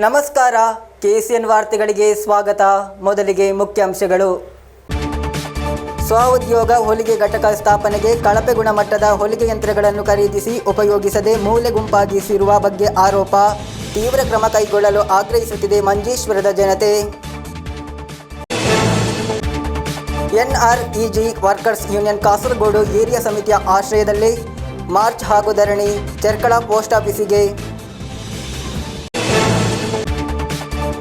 ನಮಸ್ಕಾರ, ಕೆಸಿಎನ್ ವಾರ್ತೆಗಳಿಗೆ ಸ್ವಾಗತ. ಮೊದಲಿಗೆ ಮುಖ್ಯಾಂಶಗಳು. ಸ್ವಉದ್ಯೋಗ ಹೊಲಿಗೆ ಘಟಕ ಸ್ಥಾಪನೆಗೆ ಕಳಪೆ ಗುಣಮಟ್ಟದ ಹೊಲಿಗೆ ಯಂತ್ರಗಳನ್ನು ಖರೀದಿಸಿ ಉಪಯೋಗಿಸದೆ ಮೂಲೆ ಗುಂಪಾಗಿಸಿರುವ ಬಗ್ಗೆ ಆರೋಪ. ತೀವ್ರ ಕ್ರಮ ಕೈಗೊಳ್ಳಲು ಆಗ್ರಹಿಸುತ್ತಿದೆ ಮಂಜೇಶ್ವರದ ಜನತೆ. NREG workers union Kasaragod area ಸಮಿತಿಯ ಆಶ್ರಯದಲ್ಲಿ ಮಾರ್ಚ್ ಹಾಗೂ ಧರಣಿ. ಚೆರ್ಕಳ ಪೋಸ್ಟ್ ಆಫೀಸಿಗೆ.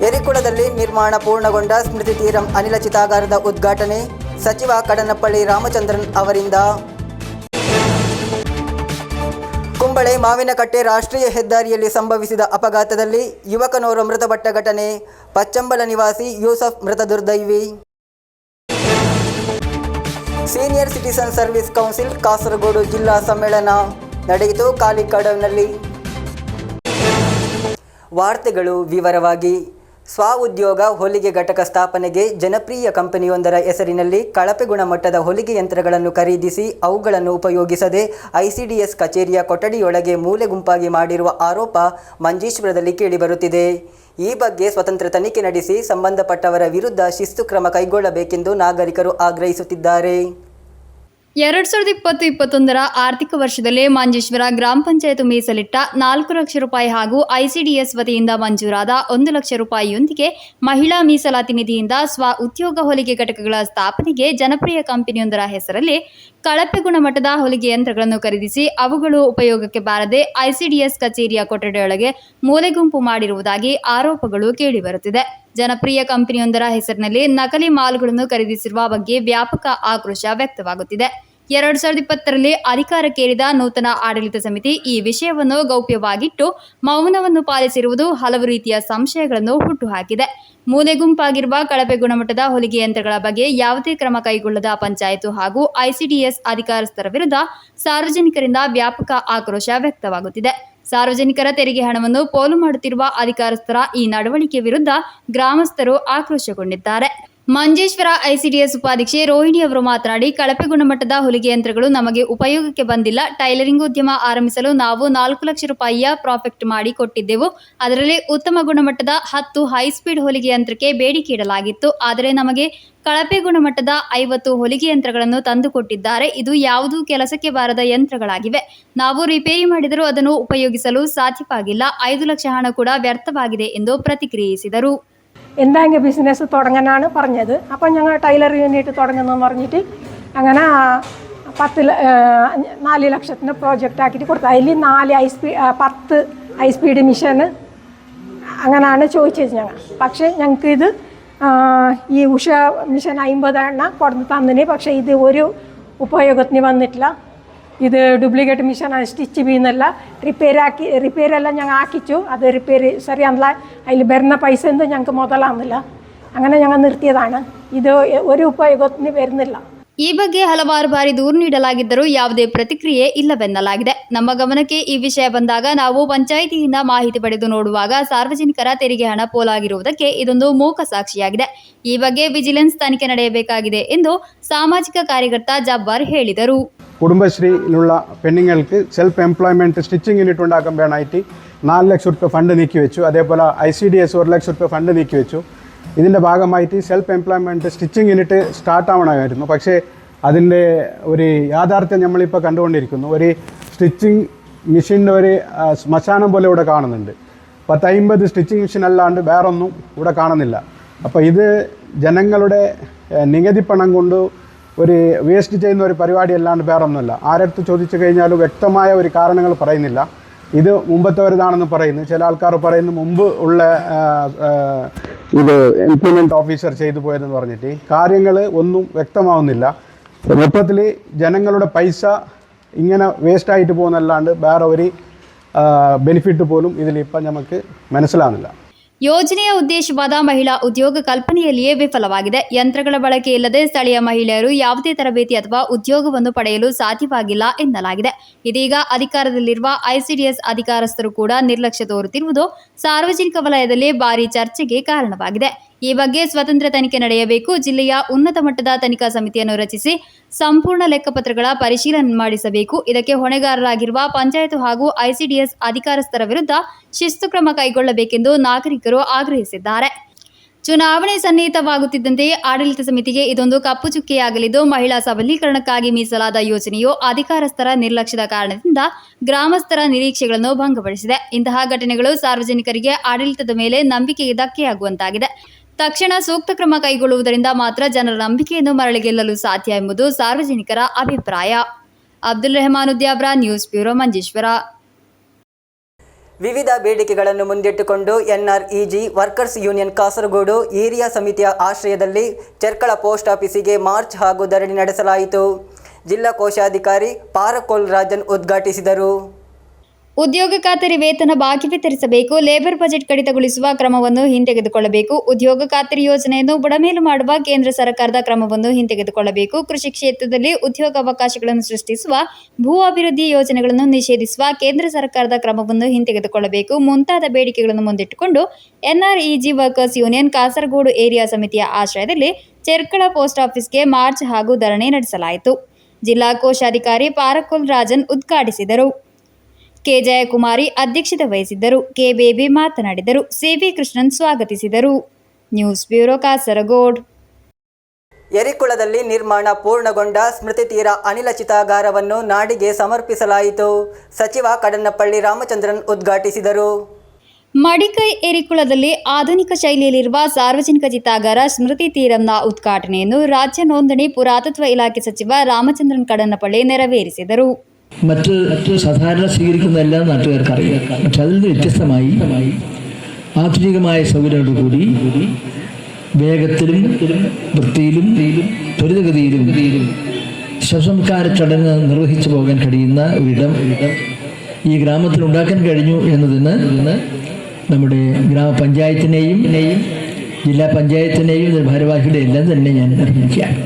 ಎರಿಕುಳದಲ್ಲಿ ನಿರ್ಮಾಣ ಪೂರ್ಣಗೊಂಡ ಸ್ಮೃತಿ ತೀರಂ ಅನಿಲ ಚಿತಾಗಾರದ ಉದ್ಘಾಟನೆ ಸಚಿವ ಕಡನಪ್ಪಳ್ಳಿ ರಾಮಚಂದ್ರನ್ ಅವರಿಂದ. ಕುಂಬಳೆ ಮಾವಿನಕಟ್ಟೆ ರಾಷ್ಟ್ರೀಯ ಹೆದ್ದಾರಿಯಲ್ಲಿ ಸಂಭವಿಸಿದ ಅಪಘಾತದಲ್ಲಿ ಯುವಕನೋರ್ವ ಮೃತಪಟ್ಟ ಘಟನೆ. ಪಚ್ಚಂಬಲ ನಿವಾಸಿ ಯೂಸಫ್ ಮೃತ ದುರ್ದೈವಿ. Senior citizen service council Kasaragod ಜಿಲ್ಲಾ ಸಮ್ಮೇಳನ ನಡೆಯಿತು ಕಾಲಿಕಡವ್ನಲ್ಲಿ. ವಾರ್ತೆಗಳು ವಿವರವಾಗಿ. ಸ್ವಉದ್ಯೋಗ ಹೊಲಿಗೆ ಘಟಕ ಸ್ಥಾಪನೆಗೆ ಜನಪ್ರಿಯ ಕಂಪನಿಯೊಂದರ ಹೆಸರಿನಲ್ಲಿ ಕಳಪೆ ಗುಣಮಟ್ಟದ ಹೊಲಿಗೆ ಯಂತ್ರಗಳನ್ನು ಖರೀದಿಸಿ ಅವುಗಳನ್ನು ಉಪಯೋಗಿಸದೆ ಐಸಿಡಿಎಸ್ ಕಚೇರಿಯ ಕೊಠಡಿಯೊಳಗೆ ಮೂಲೆ ಗುಂಪಾಗಿ ಮಾಡಿರುವ ಆರೋಪ ಮಂಜೇಶ್ವರದಲ್ಲಿ ಕೇಳಿಬರುತ್ತಿದೆ. ಈ ಬಗ್ಗೆ ಸ್ವತಂತ್ರ ತನಿಖೆ ನಡೆಸಿ ಸಂಬಂಧಪಟ್ಟವರ ವಿರುದ್ಧ ಶಿಸ್ತು ಕ್ರಮ ಕೈಗೊಳ್ಳಬೇಕೆಂದು ನಾಗರಿಕರು ಆಗ್ರಹಿಸುತ್ತಿದ್ದಾರೆ. 2020-21 ಆರ್ಥಿಕ ವರ್ಷದಲ್ಲಿ ಮಂಜೇಶ್ವರ ಗ್ರಾಮ ಪಂಚಾಯತ್ ಮೀಸಲಿಟ್ಟ 4 ಲಕ್ಷ ರೂಪಾಯಿ ಹಾಗೂ ಐಸಿಡಿಎಸ್ ವತಿಯಿಂದ ಮಂಜೂರಾದ 1 ಲಕ್ಷ ರೂಪಾಯಿಯೊಂದಿಗೆ ಮಹಿಳಾ ಮೀಸಲಾತಿ ನಿಧಿಯಿಂದ ಸ್ವ ಉದ್ಯೋಗ ಹೊಲಿಗೆ ಘಟಕಗಳ ಸ್ಥಾಪನೆಗೆ ಜನಪ್ರಿಯ ಕಂಪನಿಯೊಂದರ ಹೆಸರಲ್ಲಿ ಕಳಪೆ ಗುಣಮಟ್ಟದ ಹೊಲಿಗೆ ಯಂತ್ರಗಳನ್ನು ಖರೀದಿಸಿ ಅವುಗಳು ಉಪಯೋಗಕ್ಕೆ ಬಾರದೆ ಐಸಿಡಿಎಸ್ ಕಚೇರಿಯ ಕೊಠಡಿಯೊಳಗೆ ಮೂಲೆಗುಂಪು ಮಾಡಿರುವುದಾಗಿ ಆರೋಪಗಳು ಕೇಳಿಬರುತ್ತಿದೆ. ಜನಪ್ರಿಯ ಕಂಪನಿಯೊಂದರ ಹೆಸರಿನಲ್ಲಿ ನಕಲಿ ಮಾಲ್ಗಳನ್ನು ಖರೀದಿಸಿರುವ ಬಗ್ಗೆ ವ್ಯಾಪಕ ಆಕ್ರೋಶ ವ್ಯಕ್ತವಾಗುತ್ತಿದೆ. 2020ರಲ್ಲಿ ಅಧಿಕಾರಕ್ಕೇರಿದ ನೂತನ ಆಡಳಿತ ಸಮಿತಿ ಈ ವಿಷಯವನ್ನು ಗೌಪ್ಯವಾಗಿಟ್ಟು ಮೌನವನ್ನು ಪಾಲಿಸಿರುವುದು ಹಲವು ರೀತಿಯ ಸಂಶಯಗಳನ್ನು ಹುಟ್ಟುಹಾಕಿದೆ. ಮೂಲೆಗುಂಪಾಗಿರುವ ಕಳಪೆ ಗುಣಮಟ್ಟದ ಹೊಲಿಗೆ ಯಂತ್ರಗಳ ಬಗ್ಗೆ ಯಾವುದೇ ಕ್ರಮ ಕೈಗೊಳ್ಳದ ಪಂಚಾಯತ್ ಹಾಗೂ ಐಸಿಡಿಎಸ್ ಅಧಿಕಾರಸ್ಥರ ವಿರುದ್ಧ ಸಾರ್ವಜನಿಕರಿಂದ ವ್ಯಾಪಕ ಆಕ್ರೋಶ ವ್ಯಕ್ತವಾಗುತ್ತಿದೆ. ಸಾರ್ವಜನಿಕರ ತೆರಿಗೆ ಹಣವನ್ನು ಪೋಲು ಮಾಡುತ್ತಿರುವ ಅಧಿಕಾರಸ್ಥರ ಈ ನಡವಳಿಕೆ ವಿರುದ್ಧ ಗ್ರಾಮಸ್ಥರು ಆಕ್ರೋಶಗೊಂಡಿದ್ದಾರೆ. ಮಂಜೇಶ್ವರ ಐಸಿಡಿಎಸ್ ಉಪಾಧ್ಯಕ್ಷೆ ರೋಹಿಣಿ ಅವರು ಮಾತನಾಡಿ, ಕಳಪೆ ಗುಣಮಟ್ಟದ ಹೊಲಿಗೆ ಯಂತ್ರಗಳು ನಮಗೆ ಉಪಯೋಗಕ್ಕೆ ಬಂದಿಲ್ಲ. ಟೈಲರಿಂಗ್ ಉದ್ಯಮ ಆರಂಭಿಸಲು ನಾವು 4 ಲಕ್ಷ ರೂಪಾಯಿಯ ಪ್ರಾಫಿಟ್ ಮಾಡಿ ಕೊಟ್ಟಿದ್ದೆವು. ಅದರಲ್ಲಿ ಉತ್ತಮ ಗುಣಮಟ್ಟದ 10 ಹೈಸ್ಪೀಡ್ ಹೊಲಿಗೆ ಯಂತ್ರಕ್ಕೆ ಬೇಡಿಕೆ ಇಡಲಾಗಿತ್ತು. ಆದರೆ ನಮಗೆ ಕಳಪೆ ಗುಣಮಟ್ಟದ 50 ಹೊಲಿಗೆ ಯಂತ್ರಗಳನ್ನು ತಂದುಕೊಟ್ಟಿದ್ದಾರೆ. ಇದು ಯಾವುದೂ ಕೆಲಸಕ್ಕೆ ಬಾರದ ಯಂತ್ರಗಳಾಗಿವೆ. ನಾವು ರಿಪೇರಿ ಮಾಡಿದರೂ ಅದನ್ನು ಉಪಯೋಗಿಸಲು ಸಾಧ್ಯವಾಗಿಲ್ಲ. 5 ಲಕ್ಷ ಹಣ ಕೂಡ ವ್ಯರ್ಥವಾಗಿದೆ ಎಂದು പ്രതിക്രിയിಸಿದರು. എന്തെങ്കിലും ബിസിനസ് തുടങ്ങാനാണ് പറഞ്ഞത്. അപ്പം ഞങ്ങൾ ടൈലർ യൂണിറ്റ് തുടങ്ങുന്നതെന്ന് പറഞ്ഞിട്ട് അങ്ങനെ 4 ലക്ഷത്തിന് പ്രോജക്റ്റ് ആക്കിയിട്ട് കൊടുത്തു. അതിൽ 10 ഹൈസ്പീഡ് മിഷന് അങ്ങനെയാണ് ചോദിച്ചത് ഞങ്ങൾ. പക്ഷേ ഞങ്ങൾക്കിത് ഈ ഉഷ മിഷൻ 50 എണ്ണ കൊടുത്ത് തന്നിന്. പക്ഷേ ഇത് ഒരു ഉപയോഗത്തിന് വന്നിട്ടില്ല. ഇത് ഡ്യൂപ്ലിക്കേറ്റ് മിഷനാണ്, സ്റ്റിച്ച് ചെയ്യുന്നില്ല. റിപ്പയറെല്ലാം ഞങ്ങൾ ആക്കിച്ചു. അത് റിപ്പയർ ശരിയാന്നില്ല. അതിൽ വരുന്ന പൈസ ഒന്നും ഞങ്ങൾക്ക് മുതലാകുന്നില്ല. അങ്ങനെ ഞങ്ങൾ നിർത്തിയതാണ്. ഇത് ഒരു ഉപയോഗത്തിന് വരുന്നില്ല. ಈ ಬಗ್ಗೆ ಹಲವಾರು ಬಾರಿ ದೂರು ನೀಡಲಾಗಿದ್ದರೂ ಯಾವುದೇ ಪ್ರತಿಕ್ರಿಯೆ ಇಲ್ಲವೆನ್ನಲಾಗಿದೆ. ನಮ್ಮ ಗಮನಕ್ಕೆ ಈ ವಿಷಯ ಬಂದಾಗ ನಾವು ಪಂಚಾಯಿತಿಯಿಂದ ಮಾಹಿತಿ ಪಡೆದು ನೋಡುವಾಗ ಸಾರ್ವಜನಿಕರ ತೆರಿಗೆ ಹಣ ಪೋಲಾಗಿರುವುದಕ್ಕೆ ಇದೊಂದು ಮೂಕ ಸಾಕ್ಷಿಯಾಗಿದೆ. ಈ ಬಗ್ಗೆ ವಿಜಿಲೆನ್ಸ್ ತನಿಖೆ ನಡೆಯಬೇಕಾಗಿದೆ ಎಂದು ಸಾಮಾಜಿಕ ಕಾರ್ಯಕರ್ತ ജബ്ബാർ ಹೇಳಿದರು. കുടുംബശ്രീയിലുള്ള പെണ്ണുങ്ങൾക്ക് സെൽഫ് എംപ്ലോയ്മെൻറ്റ് സ്റ്റിച്ചിങ് യൂണിറ്റ് ഉണ്ടാക്കാൻ വേണമായിട്ട് 4 ലക്ഷം രൂപ ഫണ്ട് നീക്കി വെച്ചു. അതേപോലെ ICDS 1 ലക്ഷം രൂപ ഫണ്ട് നീക്കി വെച്ചു. ഇതിൻ്റെ ഭാഗമായിട്ട് സെൽഫ് എംപ്ലോയ്മെൻറ്റ് സ്റ്റിച്ചിങ് യൂണിറ്റ് സ്റ്റാർട്ടാവണമായിരുന്നു. പക്ഷേ അതിൻ്റെ ഒരു യാഥാർത്ഥ്യം നമ്മളിപ്പോൾ കണ്ടുകൊണ്ടിരിക്കുന്നു. ഒരു സ്റ്റിച്ചിങ് മെഷീൻ്റെ ഒരു ശ്മശാനം പോലെ ഇവിടെ കാണുന്നുണ്ട്. 10-50 സ്റ്റിച്ചിങ് മെഷീൻ അല്ലാണ്ട് വേറൊന്നും ഇവിടെ കാണുന്നില്ല. അപ്പോൾ ഇത് ജനങ്ങളുടെ നികുതി പണം കൊണ്ട് ഒരു വേസ്റ്റ് ചെയ്യുന്ന ഒരു പരിപാടി അല്ലാണ്ട് വേറൊന്നുമല്ല. ആരടുത്ത് ചോദിച്ചു കഴിഞ്ഞാലും വ്യക്തമായ ഒരു കാരണങ്ങൾ പറയുന്നില്ല. ഇത് മുമ്പത്തവരിതാണെന്ന് പറയുന്നു. ചില ആൾക്കാർ പറയുന്നു മുമ്പ് ഉള്ള ഇത് ഇംപ്ലിമെൻറ്റ് ഓഫീസർ ചെയ്തു പോയതെന്ന് പറഞ്ഞിട്ട് കാര്യങ്ങൾ ഒന്നും വ്യക്തമാവുന്നില്ല. മൊത്തത്തിൽ ജനങ്ങളുടെ പൈസ ഇങ്ങനെ വേസ്റ്റായിട്ട് പോകുന്നല്ലാണ്ട് വേറെ ഒരു ಬೆನಿಫಿಟ್ പോലും ഇതിലിപ്പം നമുക്ക് മനസ്സിലാകുന്നില്ല. ಯೋಜನೆಯ ಉದ್ದೇಶವಾದ ಮಹಿಳಾ ಉದ್ಯೋಗ ಕಲ್ಪನೆಯಲ್ಲಿಯೇ ವಿಫಲವಾಗಿದೆ. ಯಂತ್ರಗಳ ಬಳಕೆ ಇಲ್ಲದೆ ಸ್ಥಳೀಯ ಮಹಿಳೆಯರು ಯಾವುದೇ ತರಬೇತಿ ಅಥವಾ ಉದ್ಯೋಗವನ್ನು ಪಡೆಯಲು ಸಾಧ್ಯವಾಗಿಲ್ಲ ಎನ್ನಲಾಗಿದೆ. ಇದೀಗ ಅಧಿಕಾರದಲ್ಲಿರುವ ಐಸಿಡಿಎಸ್ ಅಧಿಕಾರಸ್ಥರು ಕೂಡ ನಿರ್ಲಕ್ಷ್ಯ ತೋರುತ್ತಿರುವುದು ಸಾರ್ವಜನಿಕ ವಲಯದಲ್ಲಿ ಭಾರೀ ಚರ್ಚೆಗೆ ಕಾರಣವಾಗಿದೆ. ಈ ಬಗ್ಗೆ ಸ್ವತಂತ್ರ ತನಿಖೆ ನಡೆಯಬೇಕು. ಜಿಲ್ಲೆಯ ಉನ್ನತ ಮಟ್ಟದ ತನಿಖಾ ಸಮಿತಿಯನ್ನು ರಚಿಸಿ ಸಂಪೂರ್ಣ ಲೆಕ್ಕಪತ್ರಗಳ ಪರಿಶೀಲನೆ ಮಾಡಿಸಬೇಕು. ಇದಕ್ಕೆ ಹೊಣೆಗಾರರಾಗಿರುವ ಪಂಚಾಯತ್ ಹಾಗೂ ಐಸಿಡಿಎಸ್ ಅಧಿಕಾರಸ್ಥರ ವಿರುದ್ಧ ಶಿಸ್ತು ಕ್ರಮ ಕೈಗೊಳ್ಳಬೇಕೆಂದು ನಾಗರಿಕರು ಆಗ್ರಹಿಸಿದ್ದಾರೆ. ಚುನಾವಣೆ ಸನ್ನಿಹಿತವಾಗುತ್ತಿದ್ದಂತೆ ಆಡಳಿತ ಸಮಿತಿಗೆ ಇದೊಂದು ಕಪ್ಪು ಚುಕ್ಕೆಯಾಗಲಿದ್ದು, ಮಹಿಳಾ ಸಬಲೀಕರಣಕ್ಕಾಗಿ ಮೀಸಲಾದ ಯೋಜನೆಯು ಅಧಿಕಾರಸ್ಥರ ನಿರ್ಲಕ್ಷ್ಯದ ಕಾರಣದಿಂದ ಗ್ರಾಮಸ್ಥರ ನಿರೀಕ್ಷೆಗಳನ್ನು ಭಂಗಪಡಿಸಿದೆ. ಇಂತಹ ಘಟನೆಗಳು ಸಾರ್ವಜನಿಕರಿಗೆ ಆಡಳಿತದ ಮೇಲೆ ನಂಬಿಕೆಗೆ ಧಕ್ಕೆಯಾಗುವಂತಾಗಿದೆ. ತಕ್ಷಣ ಸೂಕ್ತ ಕ್ರಮ ಕೈಗೊಳ್ಳುವುದರಿಂದ ಮಾತ್ರ ಜನರ ನಂಬಿಕೆಯನ್ನು ಮರಳಿ ಗೆಲ್ಲಲು ಸಾಧ್ಯ ಎಂಬುದು ಸಾರ್ವಜನಿಕರ ಅಭಿಪ್ರಾಯ. Abdul Rahman Udyavar, news bureau, Manjeshwar. ವಿವಿಧ ಬೇಡಿಕೆಗಳನ್ನು ಮುಂದಿಟ್ಟುಕೊಂಡು NREG workers union Kasaragod area ಸಮಿತಿಯ ಆಶ್ರಯದಲ್ಲಿ ಚೆರ್ಕಳ ಪೋಸ್ಟ್ ಆಫೀಸಿಗೆ ಮಾರ್ಚ್ ಹಾಗೂ ಧರಣಿ ನಡೆಸಲಾಯಿತು. ಜಿಲ್ಲಾ ಕೋಶಾಧಿಕಾರಿ ಪಾರಕೋಲ್ ರಾಜನ್ ಉದ್ಘಾಟಿಸಿದರು. ಉದ್ಯೋಗ ಖಾತರಿ ವೇತನ ಬಾಕಿ ವಿತರಿಸಬೇಕು. ಲೇಬರ್ ಬಜೆಟ್ ಕಡಿತಗೊಳಿಸುವ ಕ್ರಮವನ್ನು ಹಿಂತೆಗೆದುಕೊಳ್ಳಬೇಕು. ಉದ್ಯೋಗ ಖಾತರಿ ಯೋಜನೆಯನ್ನು ಬುಡಮೇಲು ಮಾಡುವ ಕೇಂದ್ರ ಸರ್ಕಾರದ ಕ್ರಮವನ್ನು ಹಿಂತೆಗೆದುಕೊಳ್ಳಬೇಕು. ಕೃಷಿ ಕ್ಷೇತ್ರದಲ್ಲಿ ಉದ್ಯೋಗಾವಕಾಶಗಳನ್ನು ಸೃಷ್ಟಿಸುವ ಭೂ ಅಭಿವೃದ್ಧಿ ಯೋಜನೆಗಳನ್ನು ನಿಷೇಧಿಸುವ ಕೇಂದ್ರ ಸರ್ಕಾರದ ಕ್ರಮವನ್ನು ಹಿಂತೆಗೆದುಕೊಳ್ಳಬೇಕು ಮುಂತಾದ ಬೇಡಿಕೆಗಳನ್ನು ಮುಂದಿಟ್ಟುಕೊಂಡು NREG workers union Kasaragod area ಸಮಿತಿಯ ಆಶ್ರಯದಲ್ಲಿ ಚೆರ್ಕಳ ಪೋಸ್ಟ್ ಆಫೀಸ್ಗೆ ಮಾರ್ಚ್ ಹಾಗೂ ಧರಣಿ ನಡೆಸಲಾಯಿತು. ಜಿಲ್ಲಾ ಕೋಶಾಧಿಕಾರಿ ಪಾರಕೋಲ್ ರಾಜನ್ ಉದ್ಘಾಟಿಸಿದರು. ಕೆ ಜಯಕುಮಾರಿ ಅಧ್ಯಕ್ಷತೆ ವಹಿಸಿದ್ದರು. ಕೆ ಬೇಬಿ ಮಾತನಾಡಿದರು. CV ಕೃಷ್ಣನ್ ಸ್ವಾಗತಿಸಿದರು. News bureau, Kasaragod. ಯರಿಕುಳದಲ್ಲಿ ನಿರ್ಮಾಣ ಪೂರ್ಣಗೊಂಡ ಸ್ಮೃತಿ ತೀರ ಅನಿಲ ಚಿತಾಗಾರವನ್ನು ನಾಡಿಗೆ ಸಮರ್ಪಿಸಲಾಯಿತು. ಸಚಿವ ಕಡನ್ನಪಳ್ಳಿ ರಾಮಚಂದ್ರನ್ ಉದ್ಘಾಟಿಸಿದರು. ಮಡಿಕೈ ಎರಿಕುಳದಲ್ಲಿ ಆಧುನಿಕ ಶೈಲಿಯಲ್ಲಿರುವ ಸಾರ್ವಜನಿಕ ಚಿತಾಗಾರ ಸ್ಮೃತಿ ತೀರಂನ ಉದ್ಘಾಟನೆಯನ್ನು ರಾಜ್ಯ ನೋಂದಣಿ ಪುರಾತತ್ವ ഇലാഖೆ ಸಚಿವ രാമചന്ദ്രൻ കടന്നപ്പള്ളി ನೆರವೇರಿಸಿದರು. മറ്റ് സാധാരണ സ്വീകരിക്കുന്ന എല്ലാ നാട്ടുകാർക്ക് അറിയാം. പക്ഷെ അതിൽ നിന്ന് വ്യത്യസ്തമായി ആധുനികമായ സൗകര്യങ്ങളോടുകൂടി വേഗത്തിലും വൃത്തിയിലും ത്വരിതഗതിയിലും ശവസംസ്കാര ചടങ്ങ് നിർവഹിച്ചു പോകാൻ കഴിയുന്ന ഒരിടം ഈ ഗ്രാമത്തിൽ ഉണ്ടാക്കാൻ കഴിഞ്ഞു എന്നതിന് നമ്മുടെ ഗ്രാമപഞ്ചായത്തിനെയും ജില്ലാ പഞ്ചായത്തിനെയും ഭാരവാഹികളുടെ എല്ലാം തന്നെ ഞാൻ അഭിനന്ദിക്കുകയാണ്.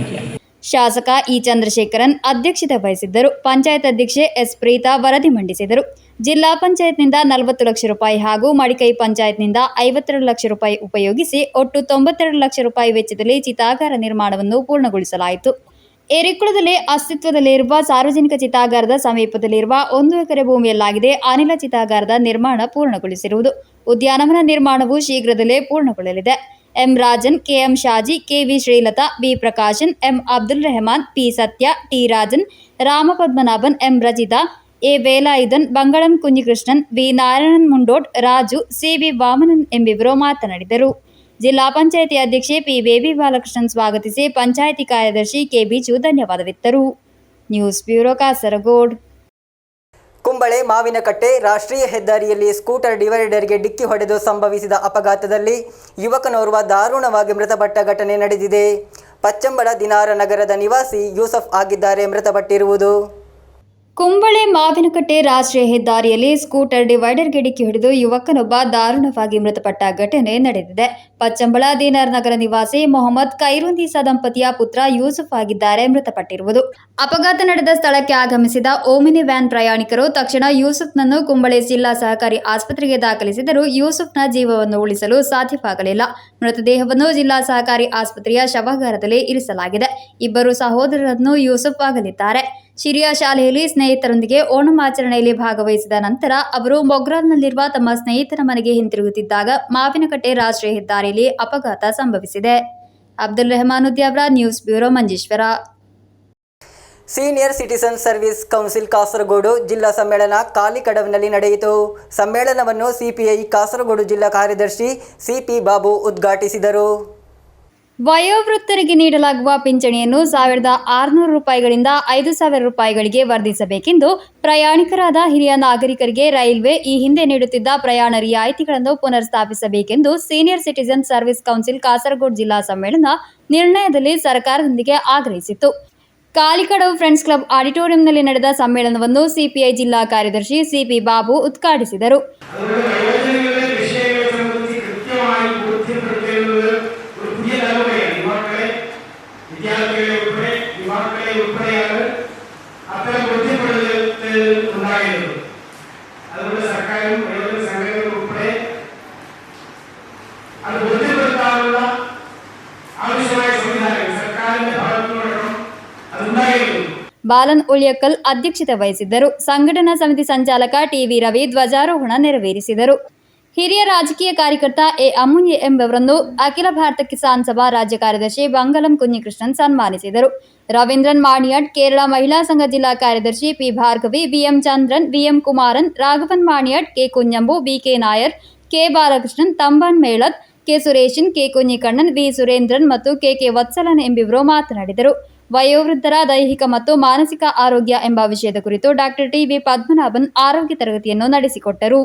ಶಾಸಕ ಇ ಚಂದ್ರಶೇಖರನ್ ಅಧ್ಯಕ್ಷತೆ ವಹಿಸಿದ್ದರು. ಪಂಚಾಯತ್ ಅಧ್ಯಕ್ಷೆ ಎಸ್ ಪ್ರೀತಾ ವರದಿ ಮಂಡಿಸಿದರು. ಜಿಲ್ಲಾ ಪಂಚಾಯತ್ನಿಂದ 40 ಲಕ್ಷ ರೂಪಾಯಿ ಹಾಗೂ ಮಡಿಕೈ ಪಂಚಾಯತ್ನಿಂದ 52 ಲಕ್ಷ ರೂಪಾಯಿ ಉಪಯೋಗಿಸಿ ಒಟ್ಟು 92 ಲಕ್ಷ ರೂಪಾಯಿ ವೆಚ್ಚದಲ್ಲಿ ಚಿತಾಗಾರ ನಿರ್ಮಾಣವನ್ನು ಪೂರ್ಣಗೊಳಿಸಲಾಯಿತು. ಎರಿಕುಳದಲ್ಲಿ ಅಸ್ತಿತ್ವದಲ್ಲಿರುವ ಸಾರ್ವಜನಿಕ ಚಿತಾಗಾರದ ಸಮೀಪದಲ್ಲಿರುವ 1 ಎಕರೆ ಭೂಮಿಯಲ್ಲಾಗಿದೆ ಅನಿಲ ಚಿತಾಗಾರದ ನಿರ್ಮಾಣ ಪೂರ್ಣಗೊಳಿಸಿರುವುದು. ಉದ್ಯಾನವನ ನಿರ್ಮಾಣವು ಶೀಘ್ರದಲ್ಲೇ ಪೂರ್ಣಗೊಳ್ಳಲಿದೆ. M Rajan, KM Shaji, KV Sreelatha, B Prakashan, M Abdul Rahman, P Sathya, T Rajan, Ramapadmanabhan, M Rajitha, A Velayudhan, Bangalam Kunhikrishnan, V Narayanan Mundod, Raju, CV Vamanan ಎಂಬಿವರು ಮಾತನಾಡಿದರು. ಜಿಲ್ಲಾ ಪಂಚಾಯಿತಿ ಅಧ್ಯಕ್ಷೆ ಪಿ ಬೇಬಿ ಬಾಲಕೃಷ್ಣನ್ ಸ್ವಾಗತಿಸಿ ಪಂಚಾಯಿತಿ ಕಾರ್ಯದರ್ಶಿ ಕೆ ಬಿಜು ಧನ್ಯವಾದವಿತ್ತರು. News bureau, Kasaragod. ಕುಂಬಳೆ ಮಾವಿನಕಟ್ಟೆ ರಾಷ್ಟ್ರೀಯ ಹೆದ್ದಾರಿಯಲ್ಲಿ ಸ್ಕೂಟರ್ ಡಿವೈಡರ್ಗೆ ಡಿಕ್ಕಿ ಹೊಡೆದು ಸಂಭವಿಸಿದ ಅಪಘಾತದಲ್ಲಿ ಯುವಕನೋರ್ವ ದಾರುಣವಾಗಿ ಮೃತಪಟ್ಟ ಘಟನೆ ನಡೆದಿದೆ. ಪಚ್ಚಂಬಳ ದಿನಾರ ನಗರದ ನಿವಾಸಿ ಯೂಸಫ್ ಆಗಿದ್ದಾರೆ ಮೃತಪಟ್ಟಿರುವುದು. ಕುಂಬಳೆ ಮಾವಿನಕಟ್ಟೆ ರಾಷ್ಟ್ರೀಯ ಹೆದ್ದಾರಿಯಲ್ಲಿ ಸ್ಕೂಟರ್ ಡಿವೈಡರ್ಗೆ ಡಿಕ್ಕಿ ಹೊಡೆದು ಯುವಕನೊಬ್ಬ ದಾರುಣವಾಗಿ ಮೃತಪಟ್ಟ ಘಟನೆ ನಡೆದಿದೆ. ಪಚ್ಚಂಬಳ ದಿನಾರ್ ನಗರ ನಿವಾಸಿ ಮೊಹಮ್ಮದ್ ಖೈರುನ್ನೀಸಾ ದಂಪತಿಯ ಪುತ್ರ ಯೂಸುಫ್ ಆಗಿದ್ದಾರೆ ಮೃತಪಟ್ಟಿರುವುದು. ಅಪಘಾತ ನಡೆದ ಸ್ಥಳಕ್ಕೆ ಆಗಮಿಸಿದ ಓಮಿನಿ ವ್ಯಾನ್ ಪ್ರಯಾಣಿಕರು ತಕ್ಷಣ ಯೂಸುಫ್ನನ್ನು ಕುಂಬಳೆ ಜಿಲ್ಲಾ ಸಹಕಾರಿ ಆಸ್ಪತ್ರೆಗೆ ದಾಖಲಿಸಿದರೂ ಯೂಸುಫ್ನ ಜೀವವನ್ನು ಉಳಿಸಲು ಸಾಧ್ಯವಾಗಲಿಲ್ಲ. ಮೃತದೇಹವನ್ನು ಜಿಲ್ಲಾ ಸಹಕಾರಿ ಆಸ್ಪತ್ರೆಯ ಶವಾಗಾರದಲ್ಲಿ ಇರಿಸಲಾಗಿದೆ. ಇಬ್ಬರು ಸಹೋದರರನ್ನು ಯೂಸುಫ್ ಆಗಲಿದ್ದಾರೆ. ಶಿರಿಯ ಶಾಲೆಯಲ್ಲಿ ಸ್ನೇಹಿತರೊಂದಿಗೆ ಓಣಂ ಆಚರಣೆಯಲ್ಲಿ ಭಾಗವಹಿಸಿದ ನಂತರ ಅವರು ಮೊಗ್ರಾಲ್ನಲ್ಲಿರುವ ತಮ್ಮ ಸ್ನೇಹಿತರ ಮನೆಗೆ ಹಿಂತಿರುಗುತ್ತಿದ್ದಾಗ ಮಾವಿನಕಟ್ಟೆ ರಾಷ್ಟ್ರೀಯ ಹೆದ್ದಾರಿಯಲ್ಲಿ ಅಪಘಾತ ಸಂಭವಿಸಿದೆ. Abdul Rahman Udyavar, news bureau, Manjeshwar. Senior citizen service council Kasaragod ಜಿಲ್ಲಾ ಸಮ್ಮೇಳನ ಕಾಲಿಕಡವಿನಲ್ಲಿ ನಡೆಯಿತು. ಸಮ್ಮೇಳನವನ್ನು CPI ಕಾಸರಗೋಡು ಜಿಲ್ಲಾ ಕಾರ್ಯದರ್ಶಿ CP ಬಾಬು ಉದ್ಘಾಟಿಸಿದರು. ವಯೋವೃದ್ಧರಿಗೆ ನೀಡಲಾಗುವ ಪಿಂಚಣಿಯನ್ನು 1600 ರೂಪಾಯಿಗಳಿಂದ 5000 ರೂಪಾಯಿಗಳಿಗೆ ವರ್ಧಿಸಬೇಕೆಂದು ಪ್ರಯಾಣಿಕರಾದ ಹಿರಿಯ ನಾಗರಿಕರಿಗೆ ರೈಲ್ವೆ ಈ ಹಿಂದೆ ನೀಡುತ್ತಿದ್ದ ಪ್ರಯಾಣ ರಿಯಾಯಿತಿಗಳನ್ನು ಪುನರ್ಸ್ಥಾಪಿಸಬೇಕೆಂದು senior citizen service council Kasaragod ಜಿಲ್ಲಾ ಸಮ್ಮೇಳನ ನಿರ್ಣಯದಲ್ಲಿ ಸರ್ಕಾರದೊಂದಿಗೆ ಆಗ್ರಹಿಸಿತು. ಕಾಲಿಕಡವು ಫ್ರೆಂಡ್ಸ್ ಕ್ಲಬ್ ಆಡಿಟೋರಿಯಂನಲ್ಲಿ ನಡೆದ ಸಮ್ಮೇಳನವನ್ನು CPI ಜಿಲ್ಲಾ ಕಾರ್ಯದರ್ಶಿ CP ಬಾಬು ಉದ್ಘಾಟಿಸಿದರು. സർക്കാരും സംഘടനകളും ഉൾപ്പെടെ അത് ബോധ്യപ്പെടുത്താനുള്ള ಬಾಲನ್ ಉಳ್ಯಕಲ್ ಅಧ್ಯಕ್ಷತೆ ವಹಿಸಿದ್ದರು. ಸಂಘಟನಾ ಸಮಿತಿ ಸಂಚಾಲಕ ಟಿವಿ ರವಿ ಧ್ವಜಾರೋಹಣ ನೆರವೇರಿಸಿದರು. ಹಿರಿಯ ರಾಜಕೀಯ ಕಾರ್ಯಕರ್ತ ಅಮುನ್ಯ ಎಂಬವರನ್ನು ಅಖಿಲ ಭಾರತ ಕಿಸಾನ್ ಸಭಾ ರಾಜ್ಯ ಕಾರ್ಯದರ್ಶಿ ಬಂಗಲಂ ಕುഞ്ഞിಕೃಷ್ಣನ್ ಸನ್ಮಾನಿಸಿದರು. ರವೀಂದ್ರನ್ ಮಾಣಿಯಾಡ್, ಕೇರಳ ಮಹಿಳಾ ಸಂಘ ಜಿಲ್ಲಾ ಕಾರ್ಯದರ್ಶಿ P Bhargavi, BM Chandran, VM Kumaran, Raghavan Maniyad, K Kunhambu, BK Nair, K Balakrishnan, Thamban Melath, K Sureshan, K Kunhikannan, V Surendran ಮತ್ತು ಕೆ ವತ್ಸಲನ್ ಎಂಬಿವರು ಮಾತನಾಡಿದರು. ವಯೋವೃದ್ಧರ ದೈಹಿಕ ಮತ್ತು ಮಾನಸಿಕ ಆರೋಗ್ಯ ಎಂಬ ವಿಷಯದ ಕುರಿತು ಡಾಕ್ಟರ್ ಟಿ.ವಿ. ಪದ್ಮನಾಭನ್ ಆರೋಗ್ಯ ತರಗತಿಯನ್ನು ನಡೆಸಿಕೊಟ್ಟರು.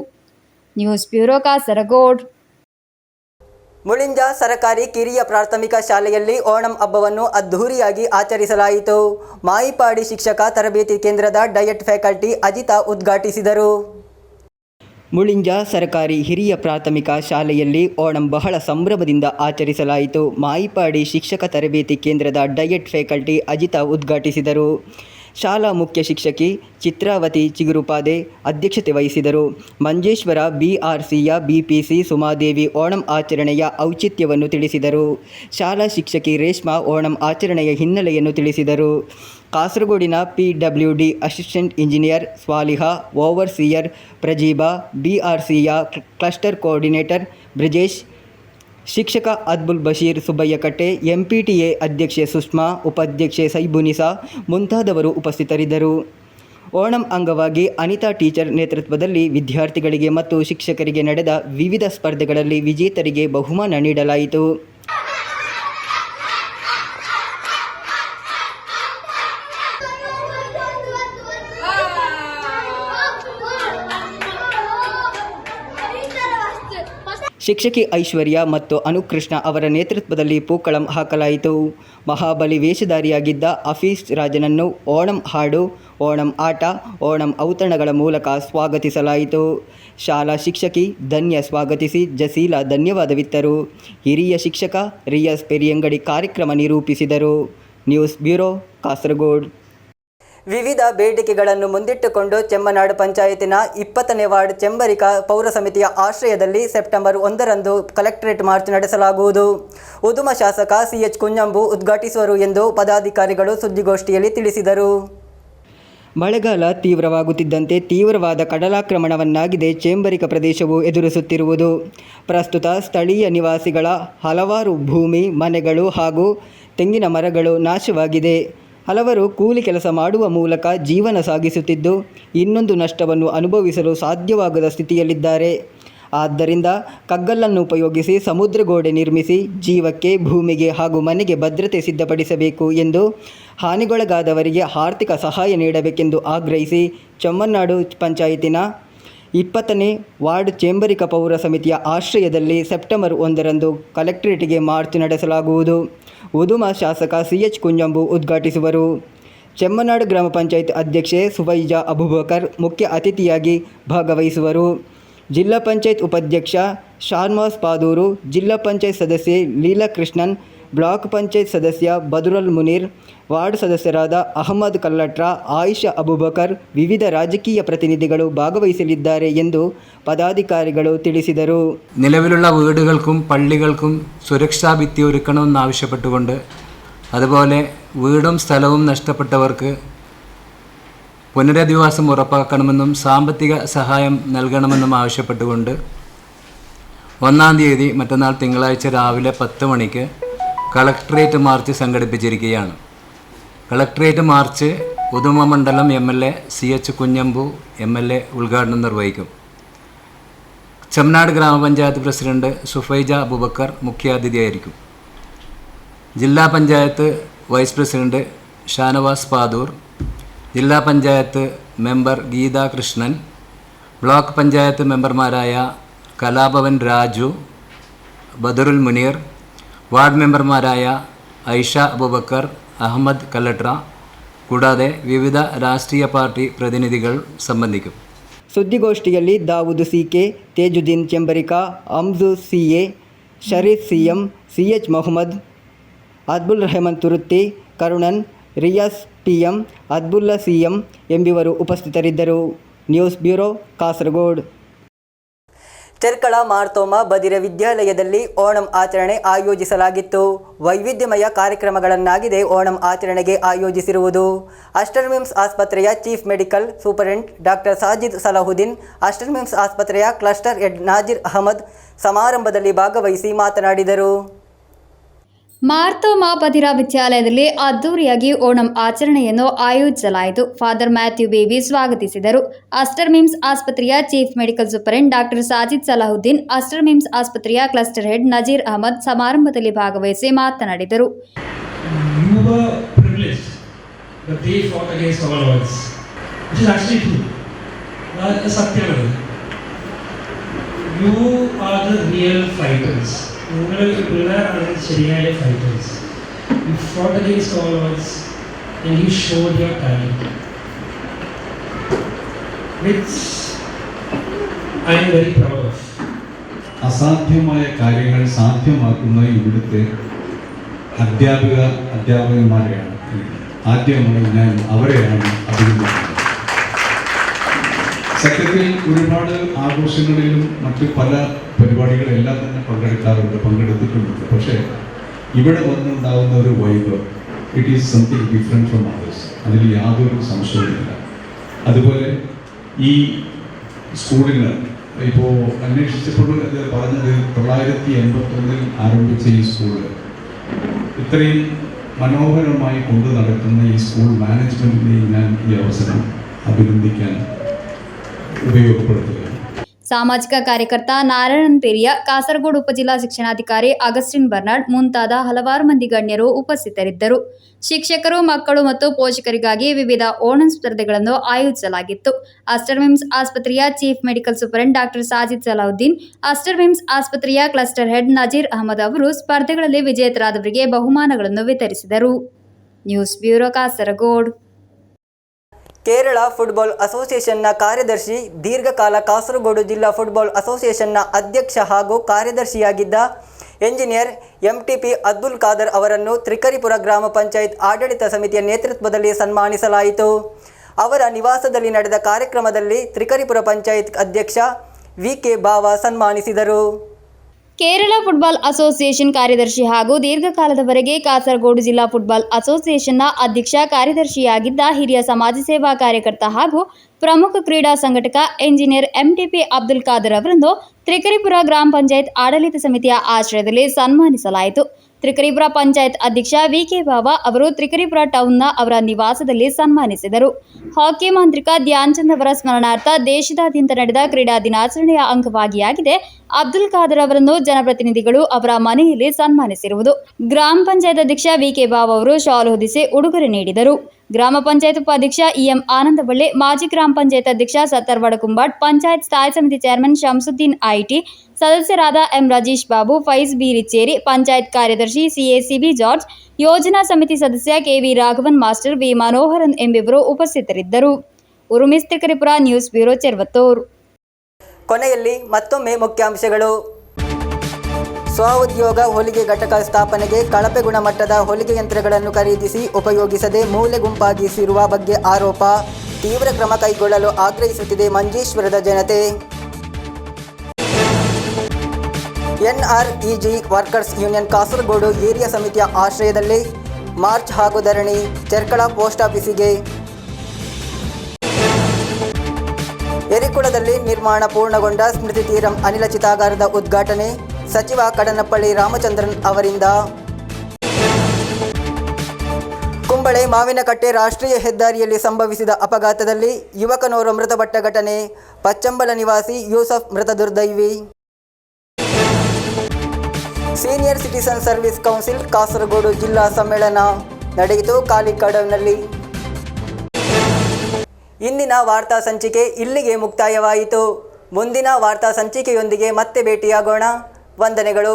News bureau Kasaragod. ಮುಳಿಂಜ ಸರಕಾರಿ ಕಿರಿಯ ಪ್ರಾಥಮಿಕ ಶಾಲೆಯಲ್ಲಿ ಓಣಂ ಹಬ್ಬವನ್ನು ಅದ್ಧೂರಿಯಾಗಿ ಆಚರಿಸಲಾಯಿತು. ಮಾಯಿಪಾಡಿ ಶಿಕ್ಷಕ ತರಬೇತಿ ಕೇಂದ್ರದ ಡಯಟ್ ಫ್ಯಾಕಲ್ಟಿ ಅಜಿತಾ ಉದ್ಘಾಟಿಸಿದರು. ಮುಳಿಂಜ ಸರಕಾರಿ ಹಿರಿಯ ಪ್ರಾಥಮಿಕ ಶಾಲೆಯಲ್ಲಿ ಓಣಂ ಬಹಳ ಸಂಭ್ರಮದಿಂದ ಆಚರಿಸಲಾಯಿತು. ಮಾಯಿಪಾಡಿ ಶಿಕ್ಷಕ ತರಬೇತಿ ಕೇಂದ್ರದ ಡಯಟ್ ಫ್ಯಾಕಲ್ಟಿ ಅಜಿತಾ ಉದ್ಘಾಟಿಸಿದರು. ಶಾಲಾ ಮುಖ್ಯ ಶಿಕ್ಷಕಿ ಚಿತ್ರಾವತಿ ಚಿಗುರುಪಾದೆ ಅಧ್ಯಕ್ಷತೆ ವಹಿಸಿದರು. ಮಂಜೇಶ್ವರ ಬಿಆರ್ಸಿಯ ಬಿಪಿಸಿ ಸುಮಾದೇವಿ ಓಣಂ ಆಚರಣೆಯ ಔಚಿತ್ಯವನ್ನು ತಿಳಿಸಿದರು. ಶಾಲಾ ಶಿಕ್ಷಕಿ ರೇಷ್ಮಾ ಓಣಂ ಆಚರಣೆಯ ಹಿನ್ನೆಲೆಯನ್ನು ತಿಳಿಸಿದರು. ಕಾಸರಗೋಡಿನ PWD assistant engineer Swaliha, overseer Prajeeba, ಬಿಆರ್ಸಿಯ ಕ್ಲಸ್ಟರ್ ಕೋಆರ್ಡಿನೇಟರ್ ಬ್ರಿಜೇಶ್, ಶಿಕ್ಷಕ ಅಬ್ದುಲ್ ಬಶೀರ್ ಸುಬ್ಬಯ್ಯಕಟ್ಟೆ, MPTA ಅಧ್ಯಕ್ಷೆ ಸುಷ್ಮಾ, ಉಪಾಧ್ಯಕ್ಷೆ ಸೈಬುನಿಸಾ ಮುಂತಾದವರು ಉಪಸ್ಥಿತರಿದ್ದರು. ಓಣಂ ಅಂಗವಾಗಿ ಅನಿತಾ ಟೀಚರ್ ನೇತೃತ್ವದಲ್ಲಿ ವಿದ್ಯಾರ್ಥಿಗಳಿಗೆ ಮತ್ತು ಶಿಕ್ಷಕರಿಗೆ ನಡೆದ ವಿವಿಧ ಸ್ಪರ್ಧೆಗಳಲ್ಲಿ ವಿಜೇತರಿಗೆ ಬಹುಮಾನ ನೀಡಲಾಯಿತು. ಶಿಕ್ಷಕಿ ಐಶ್ವರ್ಯ ಮತ್ತು ಅನುಕೃಷ್ಣ ಅವರ ನೇತೃತ್ವದಲ್ಲಿ ಪೂಕಳಂ ಹಾಕಲಾಯಿತು. ಮಹಾಬಲಿ ವೇಷಧಾರಿಯಾಗಿದ್ದ ಹಫೀಜ್ ರಾಜನನ್ನು ಓಣಂ ಹಾಡು, ಓಣಂ ಆಟ, ಓಣಂ ಔತಣಗಳ ಮೂಲಕ ಸ್ವಾಗತಿಸಲಾಯಿತು. ಶಾಲಾ ಶಿಕ್ಷಕಿ ಧನ್ಯ ಸ್ವಾಗತಿಸಿ ಜಸೀಲಾ ಧನ್ಯವಾದವಿತ್ತರು. ಹಿರಿಯ ಶಿಕ್ಷಕ ರಿಯಾಜ್ ಪೆರಿಯಂಗಡಿ ಕಾರ್ಯಕ್ರಮ ನಿರೂಪಿಸಿದರು. News bureau Kasaragod. ವಿವಿಧ ಬೇಡಿಕೆಗಳನ್ನು ಮುಂದಿಟ್ಟುಕೊಂಡು ಚೆಮ್ಮನಾಡು ಪಂಚಾಯತಿನ 20ನೇ ವಾರ್ಡ್ ಚೆಂಬರಿಕ ಪೌರ ಸಮಿತಿಯ ಆಶ್ರಯದಲ್ಲಿ ಸೆಪ್ಟೆಂಬರ್ 1ರಂದು ಕಲೆಕ್ಟರೇಟ್ ಮಾರ್ಚ್ ನಡೆಸಲಾಗುವುದು. ಉದುಮ ಶಾಸಕ CH ಕುഞ്ഞಂಬು ಉದ್ಘಾಟಿಸುವರು ಎಂದು ಪದಾಧಿಕಾರಿಗಳು ಸುದ್ದಿಗೋಷ್ಠಿಯಲ್ಲಿ ತಿಳಿಸಿದರು. ಮಳೆಗಾಲ ತೀವ್ರವಾಗುತ್ತಿದ್ದಂತೆ ತೀವ್ರವಾದ ಕಡಲಾಕ್ರಮಣವನ್ನಾಗಿದೆ ಚೆಂಬರಿಕ ಪ್ರದೇಶವು ಎದುರಿಸುತ್ತಿರುವುದು. ಪ್ರಸ್ತುತ ಸ್ಥಳೀಯ ನಿವಾಸಿಗಳ ಹಲವಾರು ಭೂಮಿ, ಮನೆಗಳು ಹಾಗೂ ತೆಂಗಿನ ಮರಗಳು ನಾಶವಾಗಿದೆ. ಹಲವರು ಕೂಲಿ ಕೆಲಸ ಮಾಡುವ ಮೂಲಕ ಜೀವನ ಸಾಗಿಸುತ್ತಿದ್ದು ಇನ್ನೊಂದು ನಷ್ಟವನ್ನು ಅನುಭವಿಸಲು ಸಾಧ್ಯವಾಗದ ಸ್ಥಿತಿಯಲ್ಲಿದ್ದಾರೆ. ಆದ್ದರಿಂದ ಕಗ್ಗಲ್ಲನ್ನು ಉಪಯೋಗಿಸಿ ಸಮುದ್ರಗೋಡೆ ನಿರ್ಮಿಸಿ ಜೀವಕ್ಕೆ, ಭೂಮಿಗೆ ಹಾಗೂ ಮನೆಗೆ ಭದ್ರತೆ ಸಿದ್ಧಪಡಿಸಬೇಕು ಎಂದು ಹಾನಿಗೊಳಗಾದವರಿಗೆ ಆರ್ಥಿಕ ಸಹಾಯ ನೀಡಬೇಕೆಂದು ಆಗ್ರಹಿಸಿ ಚೆಮ್ಮನಾಡು ಪಂಚಾಯತಿನ 20ನೇ ವಾರ್ಡ್ ಚೆಂಬರಿಕ ಪೌರ ಸಮಿತಿಯ ಆಶ್ರಯದಲ್ಲಿ ಸೆಪ್ಟೆಂಬರ್ 1ರಂದು ಕಲೆಕ್ಟರೇಟ್ಗೆ ಮಾರ್ಚ್ ನಡೆಸಲಾಗುವುದು. ಉದುಮ ಶಾಸಕ CH ಕುഞ്ഞಂಬು ಉದ್ಘಾಟಿಸುವರು. ಚೆಮ್ಮನಾಡು ಗ್ರಾಮ ಪಂಚಾಯತ್ ಅಧ್ಯಕ್ಷೆ ಸುಫೈಜಾ ಅಬುಬಕರ್ ಮುಖ್ಯ ಅತಿಥಿಯಾಗಿ ಭಾಗವಹಿಸುವರು. ಜಿಲ್ಲಾ ಪಂಚಾಯತ್ ಉಪಾಧ್ಯಕ್ಷ ಶಾನ್ವಾಸ್ ಪಾದೂರು, ಜಿಲ್ಲಾ ಪಂಚಾಯತ್ ಸದಸ್ಯೆ ಲೀಲಾ ಕೃಷ್ಣನ್, ಬ್ಲಾಕ್ ಪಂಚಾಯತ್ ಸದಸ್ಯ ಬದುರಲ್ ಮುನೀರ್, ವಾರ್ಡ್ ಸದಸ್ಯರಾದ ಅಹಮದ್ ಕಲ್ಲಟ್ರ, ಆಯಿಷಾ ಅಬುಬಕರ್, ವಿವಿಧ ರಾಜಕೀಯ ಪ್ರತಿನಿಧಿಗಳು ಭಾಗವಹಿಸಲಿದ್ದಾರೆ ಎಂದು പദാധികാരികൾ ತಿಳಿಸಿದರು. നിലവിലുള്ള വീടുകൾക്കും പള്ളികൾക്കും സുരക്ഷാ ഭിത്തി ഒരുക്കണമെന്നാവശ്യപ്പെട്ടുകൊണ്ട് അതുപോലെ വീടും സ്ഥലവും നഷ്ടപ്പെട്ടവർക്ക് പുനരധിവാസം ഉറപ്പാക്കണമെന്നും സാമ്പത്തിക സഹായം നൽകണമെന്നും ആവശ്യപ്പെട്ടുകൊണ്ട് 1-ാം തീയതി മറ്റന്നാൾ തിങ്കളാഴ്ച രാവിലെ 10 മണിക്ക് കളക്ടറേറ്റ് മാർച്ച് സംഘടിപ്പിച്ചിരിക്കുകയാണ്. കളക്ടറേറ്റ് മാർച്ച് ഉദുമ മണ്ഡലം MLA CH കുഞ്ഞമ്പു MLA ഉദ്ഘാടനം നിർവഹിക്കും. ചെമ്മനാട് ഗ്രാമപഞ്ചായത്ത് പ്രസിഡന്റ് സുഫൈജ അബുബക്കർ മുഖ്യാതിഥിയായിരിക്കും. ജില്ലാ പഞ്ചായത്ത് വൈസ് പ്രസിഡന്റ് ഷാനവാസ് പാദൂർ, ജില്ലാ പഞ്ചായത്ത് മെമ്പർ ഗീതാ കൃഷ്ണൻ, ബ്ലോക്ക് പഞ്ചായത്ത് മെമ്പർമാരായ കലാഭവൻ രാജു, ബദറുൽ മുനീർ, വാർഡ് മെമ്പർമാരായ ഐഷ അബുബക്കർ, അഹമ്മദ് കല്ലട്ര കൂടാതെ വിവിധ രാഷ്ട്രീയ പാർട്ടി പ്രതിനിധികൾ സംബന്ധിക്കും. ಸುದ್ದಿಗೋಷ್ಠಿಯಲ್ಲಿ Dawood CK, ತೇಜುದ್ದೀನ್ ಚೆಂಬರಿಕಾ, ಅಮ್ಜು CA, Sharif CM, CH Mohammed, Abdul Rahman ತುರುತ್ತಿ, ಕರುಣನ್, Riyaz PM, Abdullah CM ಎಂಬಿವರು ಉಪಸ್ಥಿತರಿದ್ದರು. News bureau Kasaragod. ಚೆರ್ಕಳ ಮಾರ್ತೋಮ ಬದಿರ ವಿದ್ಯಾಲಯದಲ್ಲಿ ಓಣಂ ಆಚರಣೆ ಆಯೋಜಿಸಲಾಗಿತ್ತು. ವೈವಿಧ್ಯಮಯ ಕಾರ್ಯಕ್ರಮಗಳನ್ನಾಗಿದೆ ಓಣಂ ಆಚರಣೆಗೆ ಆಯೋಜಿಸಿರುವುದು. ಅಸ್ಟರ್ ಮಿಮ್ಸ್ ಆಸ್ಪತ್ರೆಯ chief medical superintendent doctor Sajid Salahuddin, Aster MIMS ಆಸ್ಪತ್ರೆಯ ಕ್ಲಸ್ಟರ್ ಹೆಡ್ ನಾಜಿರ್ ಅಹಮದ್ ಸಮಾರಂಭದಲ್ಲಿ ಭಾಗವಹಿಸಿ ಮಾತನಾಡಿದರು. ಮಾರ್ತೋಮ ಬದಿರ ವಿದ್ಯಾಲಯದಲ್ಲಿ ಅದ್ದೂರಿಯಾಗಿ ಓಣಂ ಆಚರಣೆಯನ್ನು ಆಯೋಜಿಸಲಾಯಿತು. ಫಾದರ್ ಮ್ಯಾಥ್ಯೂ ಬೇಬಿ ಸ್ವಾಗತಿಸಿದರು. ಅಸ್ಟರ್ ಮಿಮ್ಸ್ ಆಸ್ಪತ್ರೆಯ chief medical superintendent doctor Sajid Salahuddin, Aster MIMS ಆಸ್ಪತ್ರೆಯ ಕ್ಲಸ್ಟರ್ ಹೆಡ್ ನಜೀರ್ ಅಹಮದ್ ಸಮಾರಂಭದಲ್ಲಿ ಭಾಗವಹಿಸಿ ಮಾತನಾಡಿದರು. ശരിയായ fighters. You fought against all odds and you showed your talent, which I am very proud of. അസാധ്യമായ കാര്യങ്ങൾ സാധ്യമാക്കുന്ന ഇവിടുത്തെ അധ്യാപകന്മാരെയാണ് ആദ്യമായി ഞാൻ അവരെയാണ് അഭിനന്ദിക്കുന്നത്. സത്യത്തിൽ ഒരുപാട് ആഘോഷങ്ങളിലും മറ്റു പല പരിപാടികളെല്ലാം തന്നെ പങ്കെടുത്തിട്ടുണ്ട്. പക്ഷേ ഇവിടെ വന്നുണ്ടാകുന്ന ഒരു vibe, it is something different from others. അതിൽ യാതൊരു സംശയവുമില്ല. അതുപോലെ ഈ സ്കൂളിന് ഇപ്പോൾ അന്വേഷിച്ചപ്പോൾ അത് പറഞ്ഞത് 981 ആരംഭിച്ച ഈ സ്കൂള് ഇത്രയും മനോഹരമായി കൊണ്ടു നടക്കുന്ന ഈ സ്കൂൾ മാനേജ്മെൻറ്റിനെ ഞാൻ ഈ അവസരം അഭിനന്ദിക്കാൻ ഉപയോഗപ്പെടുത്തുകയാണ്. ಸಾಮಾಜಿಕ ಕಾರ್ಯಕರ್ತ ನಾರಾಯಣನ್ ಪೆರಿಯ, ಕಾಸರಗೋಡು ಉಪಜಿಲ್ಲಾ ಶಿಕ್ಷಣಾಧಿಕಾರಿ ಅಗಸ್ಟಿನ್ ಬರ್ನಾರ್ಡ್ ಮುಂತಾದ ಹಲವಾರು ಮಂದಿ ಗಣ್ಯರು ಉಪಸ್ಥಿತರಿದ್ದರು. ಶಿಕ್ಷಕರು, ಮಕ್ಕಳು ಮತ್ತು ಪೋಷಕರಿಗಾಗಿ ವಿವಿಧ ಓಣಂ ಸ್ಪರ್ಧೆಗಳನ್ನು ಆಯೋಜಿಸಲಾಗಿತ್ತು. ಅಸ್ಟರ್ ಮಿಮ್ಸ್ ಆಸ್ಪತ್ರೆಯ chief medical superintendent doctor Sajid Salahuddin, Aster MIMS ಆಸ್ಪತ್ರೆಯ ಕ್ಲಸ್ಟರ್ ಹೆಡ್ ನಜೀರ್ ಅಹಮದ್ ಅವರು ಸ್ಪರ್ಧೆಗಳಲ್ಲಿ ವಿಜೇತರಾದವರಿಗೆ ಬಹುಮಾನಗಳನ್ನು ವಿತರಿಸಿದರು. News bureau, Kasaragod. Kerala football ಅಸೋಸಿಯೇಷನ್ನ ಕಾರ್ಯದರ್ಶಿ, ದೀರ್ಘಕಾಲ ಕಾಸರಗೋಡು ಜಿಲ್ಲಾ ಫುಟ್ಬಾಲ್ ಅಸೋಸಿಯೇಷನ್ನ ಅಧ್ಯಕ್ಷ ಹಾಗೂ ಕಾರ್ಯದರ್ಶಿಯಾಗಿದ್ದ ಎಂಜಿನಿಯರ್ MTP ಅಬ್ದುಲ್ ಖಾದರ್ ಅವರನ್ನು ತ್ರಿಕರಿಪುರ ಗ್ರಾಮ ಪಂಚಾಯತ್ ಆಡಳಿತ ಸಮಿತಿಯ ನೇತೃತ್ವದಲ್ಲಿ ಸನ್ಮಾನಿಸಲಾಯಿತು. ಅವರ ನಿವಾಸದಲ್ಲಿ ನಡೆದ ಕಾರ್ಯಕ್ರಮದಲ್ಲಿ ತ್ರಿಕರಿಪುರ ಪಂಚಾಯತ್ ಅಧ್ಯಕ್ಷ VK ಬಾವ ಸನ್ಮಾನಿಸಿದರು. ಕೇರಳ ಫುಟ್ಬಾಲ್ ಅಸೋಸಿಯೇಷನ್ ಕಾರ್ಯದರ್ಶಿ ಹಾಗೂ ದೀರ್ಘಕಾಲದವರೆಗೆ ಕಾಸರಗೋಡು ಜಿಲ್ಲಾ ಫುಟ್ಬಾಲ್ ಅಸೋಸಿಯೇಷನ್ನ ಅಧ್ಯಕ್ಷ ಕಾರ್ಯದರ್ಶಿಯಾಗಿದ್ದ ಹಿರಿಯ ಸಮಾಜ ಸೇವಾ ಕಾರ್ಯಕರ್ತ ಹಾಗೂ ಪ್ರಮುಖ ಕ್ರೀಡಾ ಸಂಘಟಕ ಎಂಜಿನಿಯರ್ MTP ಅಬ್ದುಲ್ ಖಾದರ್ ಅವರನ್ನು ತ್ರಿಕರಿಪುರ ಗ್ರಾಮ ಪಂಚಾಯತ್ ಆಡಳಿತ ಸಮಿತಿಯ ಆಶ್ರಯದಲ್ಲಿ ಸನ್ಮಾನಿಸಲಾಯಿತು. ತ್ರಿಕರಿಪುರ ಪಂಚಾಯತ್ ಅಧ್ಯಕ್ಷ VK ಬಾವ ಅವರು ತ್ರಿಕರಿಪುರ ಟೌನ್ನ ಅವರ ನಿವಾಸದಲ್ಲಿ ಸನ್ಮಾನಿಸಿದರು. ಹಾಕಿ ಮಾಂತ್ರಿಕ ಧ್ಯಾನ್ ಚಂದ್ ಅವರ ಸ್ಮರಣಾರ್ಥ ದೇಶದಾದ್ಯಂತ ನಡೆದ ಕ್ರೀಡಾ ದಿನಾಚರಣೆಯ ಅಂಗವಾಗಿಯಾಗಿದೆ ಅಬ್ದುಲ್ ಖಾದರ್ ಅವರನ್ನು ಜನಪ್ರತಿನಿಧಿಗಳು ಅವರ ಮನೆಯಲ್ಲಿ ಸನ್ಮಾನಿಸಿರುವುದು. ಗ್ರಾಮ ಪಂಚಾಯತ್ ಅಧ್ಯಕ್ಷ VK ಬಾವ ಅವರು ಶಾಲು ಹೊದಿಸಿ ಉಡುಗೊರೆ ನೀಡಿದರು. ಗ್ರಾಮ ಪಂಚಾಯತ್ ಉಪಾಧ್ಯಕ್ಷ EM ಆನಂದಬಳ್ಳಿ, ಮಾಜಿ ಗ್ರಾಮ ಪಂಚಾಯತ್ ಅಧ್ಯಕ್ಷ ಸತ್ತರ್ ವಡಕುಂಬಾಟ್, ಪಂಚಾಯತ್ ಸ್ಥಾಯಿ ಸಮಿತಿ ಚೇರ್ಮನ್ ಶಂಸುದ್ದೀನ್ IT, ಸದಸ್ಯರಾದ M ರಾಜೇಶ್ ಬಾಬು, ಫೈಜ್ ಬಿ ರಿಚೇರಿ, ಪಂಚಾಯತ್ ಕಾರ್ಯದರ್ಶಿ CACB ಜಾರ್ಜ್, ಯೋಜನಾ ಸಮಿತಿ ಸದಸ್ಯ KV Raghavan master, V Manoharan ಎಂಬಿವರು ಉಪಸ್ಥಿತರಿದ್ದರು. ಉರುಮಿಸ್ ತ್ರಿಕರಿಪುರ, ನ್ಯೂಸ್ ಬ್ಯೂರೋ, ಚೆರ್ವತ್ತೂರು. ಕೊನೆಯಲ್ಲಿ ಮತ್ತೊಮ್ಮೆ ಮುಖ್ಯಾಂಶಗಳು. ಸ್ವಉದ್ಯೋಗ ಹೊಲಿಗೆ ಘಟಕ ಸ್ಥಾಪನೆಗೆ ಕಳಪೆ ಗುಣಮಟ್ಟದ ಹೊಲಿಗೆ ಯಂತ್ರಗಳನ್ನು ಖರೀದಿಸಿ ಉಪಯೋಗಿಸದೆ ಮೂಲೆ ಗುಂಪಾಗಿಸಿರುವ ಬಗ್ಗೆ ಆರೋಪ. ತೀವ್ರ ಕ್ರಮ ಕೈಗೊಳ್ಳಲು ಆಗ್ರಹಿಸುತ್ತಿದೆ ಮಂಜೇಶ್ವರದ ಜನತೆ. NREG workers union Kasaragod area ಸಮಿತಿಯ ಆಶ್ರಯದಲ್ಲಿ ಮಾರ್ಚ್ ಹಾಗೂ ಧರಣಿ. ಚೆರ್ಕಳ ಪೋಸ್ಟ್ ಆಫೀಸಿಗೆ. ಎರಿಕುಳದಲ್ಲಿ ನಿರ್ಮಾಣ ಪೂರ್ಣಗೊಂಡ ಸ್ಮೃತಿ ತೀರಂ ಅನಿಲ ಚಿತಾಗಾರದ ಉದ್ಘಾಟನೆ ಸಚಿವ ಕಡನಪ್ಪಳ್ಳಿ ರಾಮಚಂದ್ರನ್ ಅವರಿಂದ. ಕುಂಬಳೆ ಮಾವಿನಕಟ್ಟೆ ರಾಷ್ಟ್ರೀಯ ಹೆದ್ದಾರಿಯಲ್ಲಿ ಸಂಭವಿಸಿದ ಅಪಘಾತದಲ್ಲಿ ಯುವಕನೋರ್ವ ಮೃತಪಟ್ಟ ಘಟನೆ. ಪಚ್ಚಂಬಲ ನಿವಾಸಿ ಯೂಸಫ್ ಮೃತ ದುರ್ದೈವಿ. Senior citizen service council Kasaragod ಜಿಲ್ಲಾ ಸಮ್ಮೇಳನ ನಡೆಯಿತು ಕಾಲಿಕಡವ್ನಲ್ಲಿ. ಇಂದಿನ ವಾರ್ತಾ ಸಂಚಿಕೆ ಇಲ್ಲಿಗೆ ಮುಕ್ತಾಯವಾಯಿತು. ಮುಂದಿನ ವಾರ್ತಾ ಸಂಚಿಕೆಯೊಂದಿಗೆ ಮತ್ತೆ ಭೇಟಿಯಾಗೋಣ. ವಂದನೆಗಳು.